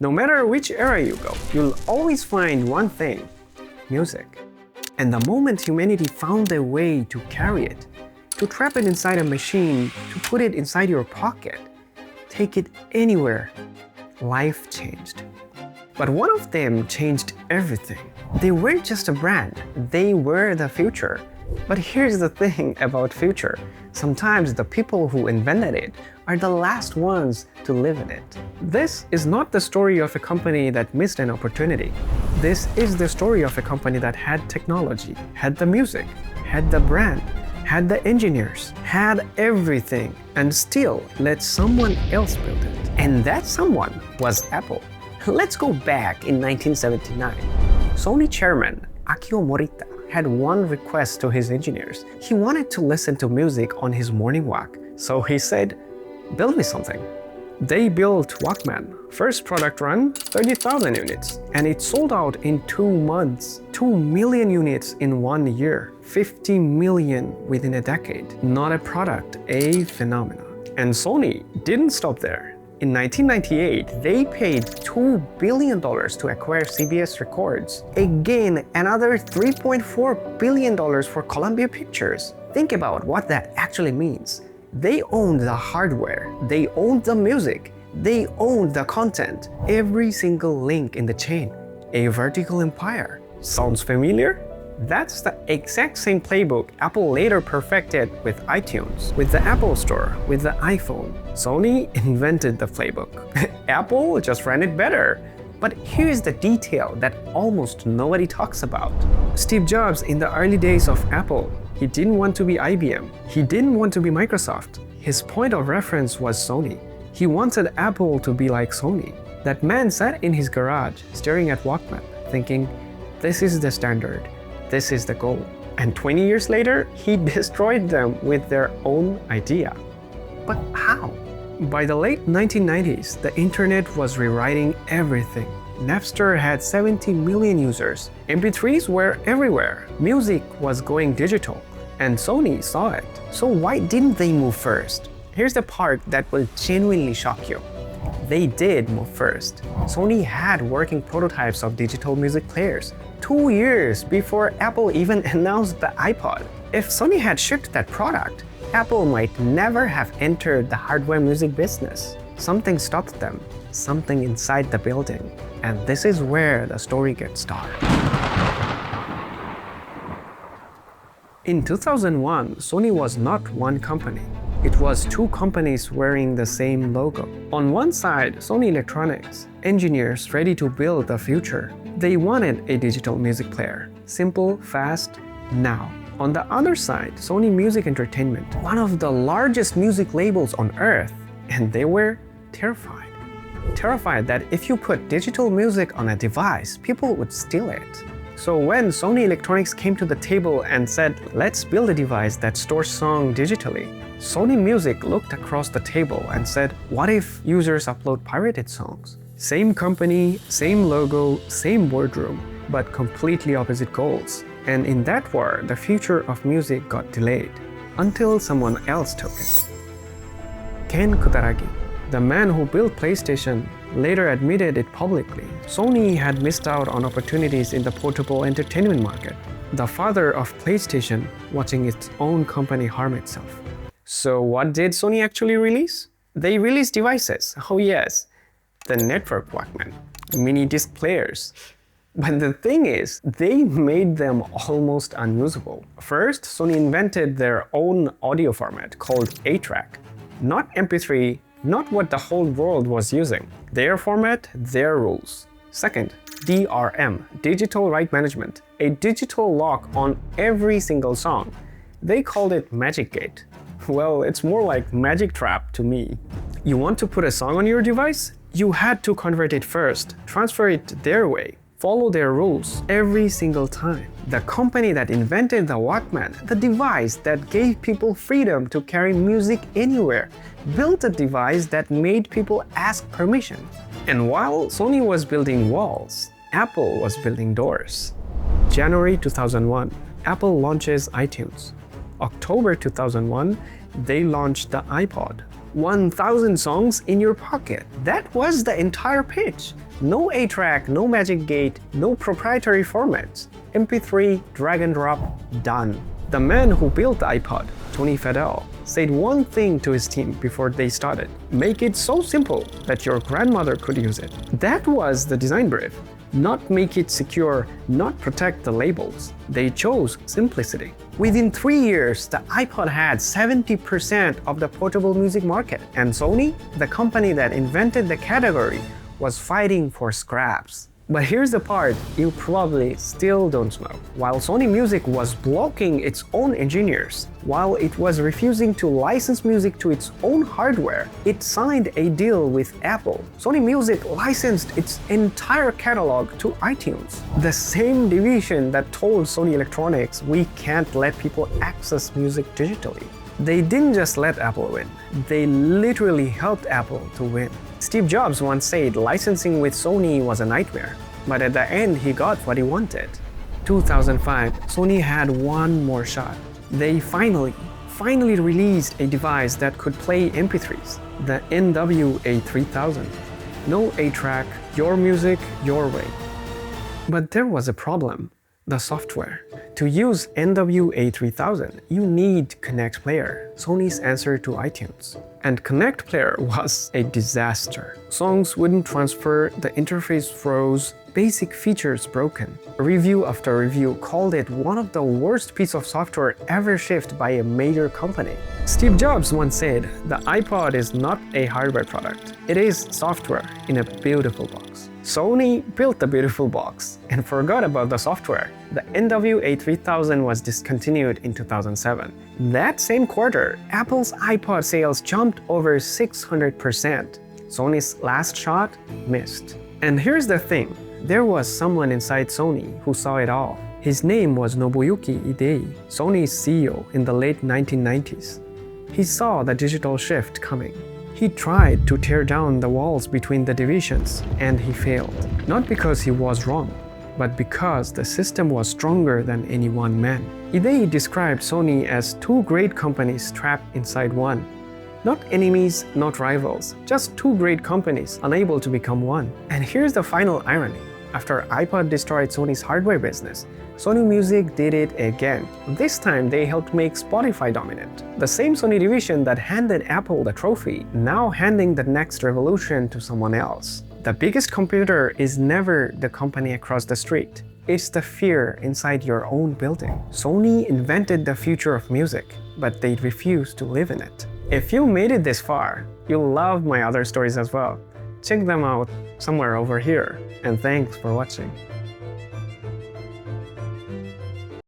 No matter which era you go, you'll always find one thing: music. And the moment humanity found a way to carry it, to trap it inside a machine, to put it inside your pocket, take it anywhere, life changed. But one of them changed everything. They weren't just a brand, they were the future. But here's the thing about future. Sometimes the people who invented it are the last ones to live in it. This is not the story of a company that missed an opportunity. This is the story of a company that had technology, had the music, had the brand, had the engineers, had everything, and still let someone else build it. And that someone was Apple. Let's go back in 1979. Sony chairman Akio Morita had one request to his engineers. He wanted to listen to music on his morning walk. So he said, "Build me something." They built Walkman. First product run, 30,000 units. And it sold out in 2 months. 2 million units in 1 year. 50 million within a decade. Not a product, a phenomenon. And Sony didn't stop there. In 1998, they paid $2 billion to acquire CBS Records. Again, another $3.4 billion for Columbia Pictures. Think about what that actually means. They owned the hardware, they owned the music, they owned the content, every single link in the chain. A vertical empire. Sounds familiar? That's the exact same playbook Apple later perfected with iTunes, with the Apple Store, with the iPhone. Sony invented the playbook. Apple just ran it better. But here's the detail that almost nobody talks about. Steve Jobs, in the early days of Apple, he didn't want to be IBM. He didn't want to be Microsoft. His point of reference was Sony. He wanted Apple to be like Sony. That man sat in his garage, staring at Walkman, thinking, this is the standard. This is the goal. And 20 years later, he destroyed them with their own idea. But how? By the late 1990s, the internet was rewriting everything. Napster had 70 million users. MP3s were everywhere. Music was going digital. And Sony saw it. So why didn't they move first? Here's the part that will genuinely shock you. They did move first. Sony had working prototypes of digital music players 2 years before Apple even announced the iPod. If Sony had shipped that product, Apple might never have entered the hardware music business. Something stopped them, something inside the building. And this is where the story gets started. In 2001, Sony was not one company. It was 2 companies wearing the same logo. On one side, Sony Electronics, engineers ready to build the future. They wanted a digital music player. Simple, fast, now. On the other side, Sony Music Entertainment, one of the largest music labels on earth, and they were terrified. Terrified that if you put digital music on a device, people would steal it. So when Sony Electronics came to the table and said, let's build a device that stores songs digitally, Sony Music looked across the table and said, what if users upload pirated songs? Same company, same logo, same boardroom, but completely opposite goals. And in that war, the future of music got delayed until someone else took it. Ken Kutaragi, the man who built PlayStation, later admitted it publicly. Sony had missed out on opportunities in the portable entertainment market. The father of PlayStation watching its own company harm itself. So what did Sony actually release? They released devices. Oh yes, the network Walkman, mini disc players. But the thing is, they made them almost unusable. First, Sony invented their own audio format called ATRAC. Not MP3, not what the whole world was using. Their format, their rules. Second, DRM, Digital Right Management, a digital lock on every single song. They called it MagicGate. Well, it's more like Magic Trap to me. You want to put a song on your device? You had to convert it first, transfer it their way, follow their rules every single time. The company that invented the Walkman, the device that gave people freedom to carry music anywhere, built a device that made people ask permission. And while Sony was building walls, Apple was building doors. January 2001, Apple launches iTunes. October 2001, they launched the iPod. 1,000 songs in your pocket. That was the entire pitch. No ATRAC, no MagicGate, no proprietary formats. MP3, drag and drop, done. The man who built the iPod, Tony Fadell, said one thing to his team before they started: make it so simple that your grandmother could use it. That was the design brief. Not make it secure, not protect the labels. They chose simplicity. Within 3 years, the iPod had 70% of the portable music market, and Sony, the company that invented the category, was fighting for scraps. But here's the part you probably still don't know. While Sony Music was blocking its own engineers, while it was refusing to license music to its own hardware, it signed a deal with Apple. Sony Music licensed its entire catalog to iTunes, the same division that told Sony Electronics we can't let people access music digitally. They didn't just let Apple win, they literally helped Apple to win. Steve Jobs once said licensing with Sony was a nightmare, but at the end he got what he wanted. 2005, Sony had one more shot. They finally released a device that could play MP3s, the NWA3000. No ATRAC, your music, your way. But there was a problem: the software. To use NWA3000, you need Connect Player, Sony's answer to iTunes. And Connect Player was a disaster. Songs wouldn't transfer, the interface froze, basic features broken. Review after review called it one of the worst pieces of software ever shipped by a major company. Steve Jobs once said, "The iPod is not a hardware product. It is software in a beautiful box." Sony built the beautiful box and forgot about the software. The NWA3000 was discontinued in 2007. That same quarter, Apple's iPod sales jumped over 600%. Sony's last shot missed. And here's the thing, there was someone inside Sony who saw it all. His name was Nobuyuki Idei, Sony's CEO in the late 1990s. He saw the digital shift coming. He tried to tear down the walls between the divisions, and he failed. Not because he was wrong, but because the system was stronger than any one man. Idei described Sony as two great companies trapped inside one. Not enemies, not rivals, just two great companies unable to become one. And here's the final irony. After iPod destroyed Sony's hardware business, Sony Music did it again. This time they helped make Spotify dominant. The same Sony division that handed Apple the trophy, now handing the next revolution to someone else. The biggest competitor is never the company across the street. It's the fear inside your own building. Sony invented the future of music, but they refused to live in it. If you made it this far, you'll love my other stories as well. Check them out somewhere over here, and thanks for watching.